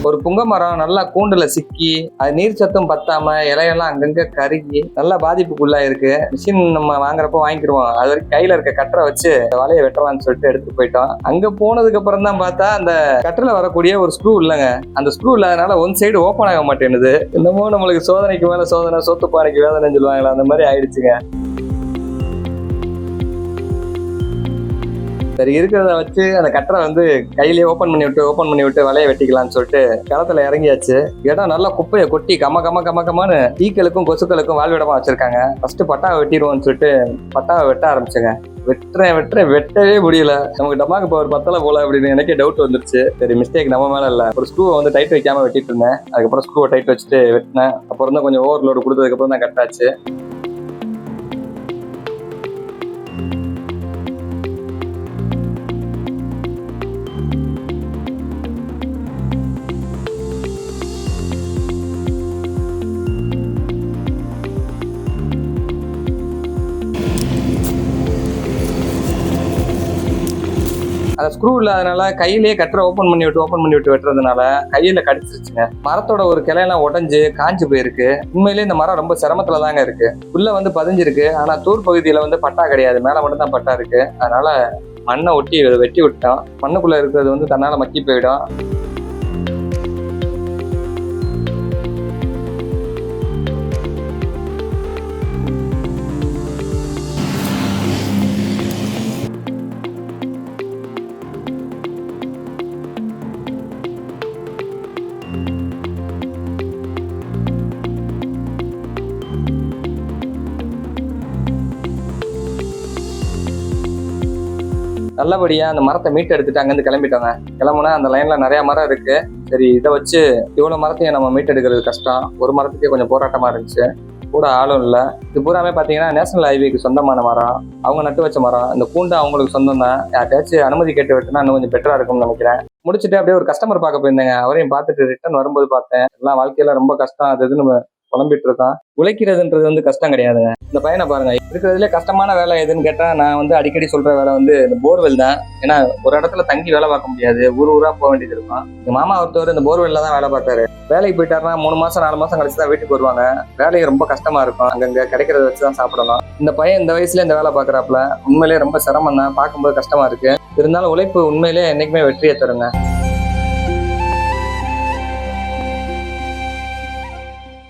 ஒரு புங்க மரம் நல்லா கூண்டுல சிக்கி அது நீர் சத்தும் பத்தாம இலையெல்லாம் அங்கங்க கருகி நல்லா பாதிப்புக்குள்ளா இருக்கு. மிஷின் நம்ம வாங்குறப்ப வாங்கிக்கிருவோம், அது வரைக்கும் கையில இருக்க கட்டரை வச்சு வலையை வெட்டலாம்னு சொல்லிட்டு எடுத்துட்டு போயிட்டோம். அங்க போனதுக்கு அப்புறம் தான் பார்த்தா அந்த கட்டரில் வரக்கூடிய ஒரு ஸ்க்ரூ இல்லைங்க. அந்த ஸ்க்ரூ இல்லாதனால ஒன் சைடு ஓப்பன் ஆக மாட்டேங்குது. என்னமோ நம்மளுக்கு சோதனைக்கு மேல சோதனை, சொத்து பானைக்கு வேதனைன்னு சொல்லுவாங்களா, அந்த மாதிரி ஆயிடுச்சுங்க. சரி, இருக்கிறத வச்சு அந்த கட்டரை கையிலேயே ஓப்பன் பண்ணி விட்டு வலையை வெட்டிக்கலாம்னு சொல்லிட்டு களத்துல இறங்கியாச்சு. இடம் நல்லா குப்பையை கொட்டி கமன்னு ஈக்களுக்கும் கொசுக்களுக்கும் வாழ்விடமா வச்சிருக்காங்க. ஃபர்ஸ்ட் பட்டாவை வெட்டிடுவோம்னு சொல்லிட்டு பட்டாவை வெட்ட ஆரம்பிச்சுங்க. வெட்டவே முடியல. நமக்கு டமாக்கு பவர் பத்தல போல அப்படின்னு எனக்கே டவுட் வந்துருச்சு. சரி, மிஸ்டேக் நம்ம மேல இல்ல. ஒரு ஸ்க்ரூவை டைட் வைக்காம வெட்டிட்டு இருந்தேன். அதுக்கப்புறம் ஸ்க்ரூவை டைட் வச்சுட்டு வெட்டினேன். அப்புறம் தான் கொஞ்சம் ஓவர்லோடு கொடுத்ததுக்கு அப்புறம் தான் கட்டாச்சு. அந்த ஸ்க்ரூ இல்லாதனால கையிலேயே கட்டரை ஓப்பன் பண்ணி விட்டு வெட்டுறதுனால கையில கடிச்சிருச்சுங்க. மரத்தோட ஒரு கிளையெல்லாம் உடஞ்சு காஞ்சு போயிருக்கு. உண்மையிலேயே இந்த மரம் ரொம்ப சிரமத்துல தாங்க இருக்கு. உள்ள பதிஞ்சிருக்கு. ஆனா தூர் பகுதியில பட்டா கிடையாது, மேல மட்டும் தான் பட்டா இருக்கு. அதனால மண்ணை ஒட்டி வெட்டி விட்டோம். மண்ணுக்குள்ள இருக்கிறது தன்னால மக்கி போயிடும். நல்லபடியா அந்த மரத்தை மீட்டு எடுத்துட்டு அங்கேருந்து கிளம்பிட்டோங்க. கிளம்புனா அந்த லைன்ல நிறைய மரம் இருக்கு. சரி, இதை வச்சு இவ்வளவு மரத்தையும் நம்ம மீட்டு எடுக்கிறது கஷ்டம். ஒரு மரத்துக்கே கொஞ்சம் போராட்டமா இருந்துச்சு. கூட ஆளும் இல்லை. இது பூராமே பார்த்தீங்கன்னா நேஷனல் ஹைவேக்கு சொந்தமான மரம். அவங்க நட்டு வச்ச மரம். இந்த கூண்டு அவங்களுக்கு சொந்தம் தான். யார்ட்டாச்சும் அனுமதி கேட்டு வெட்டினா இன்னும் கொஞ்சம் பெட்டரா இருக்கும்னு நினைக்கிறேன். முடிச்சுட்டு அப்படியே ஒரு கஸ்டமர் பார்க்க போயிருந்தேங்க. அவரையும் பார்த்துட்டு ரிட்டர்ன் வரும்போது பார்த்தேன். எல்லாம் வாழ்க்கையில ரொம்ப கஷ்டம், அது இதுன்னு புலம்பிட்டு இருக்கான். உழைக்கிறதுன்றது கஷ்டம் கிடையாதுங்க. இந்த பையனை பாருங்க, இருக்கிறதுல கஷ்டமான வேலை எதுன்னு கேட்டா நான் அடிக்கடி சொல்ற வேலை இந்த போர்வெல் தான். ஏன்னா ஒரு இடத்துல தங்கி வேலை பார்க்க முடியாது, ஊரா போக வேண்டியது இருக்கும். எங்க மாமா ஒருத்தவர் இந்த போர்வெல்ல தான் வேலை பார்த்தாரு. வேலைக்கு போயிட்டாருன்னா 3 மாசம் 4 மாசம் கழிச்சு தான் வீட்டுக்கு வருவாங்க. வேலைக்கு ரொம்ப கஷ்டமா இருக்கும். அங்கங்க கிடைக்கிறத வச்சுதான் சாப்பிடணும். இந்த பையன் இந்த வயசுல இந்த வேலை பார்க்கறாப்புல உண்மையிலேயே ரொம்ப சிரமம் தான். பார்க்கும்போது கஷ்டமா இருக்கு. இருந்தாலும் உழைப்பு உண்மையிலேயே என்னைக்குமே வெற்றியை தருங்க.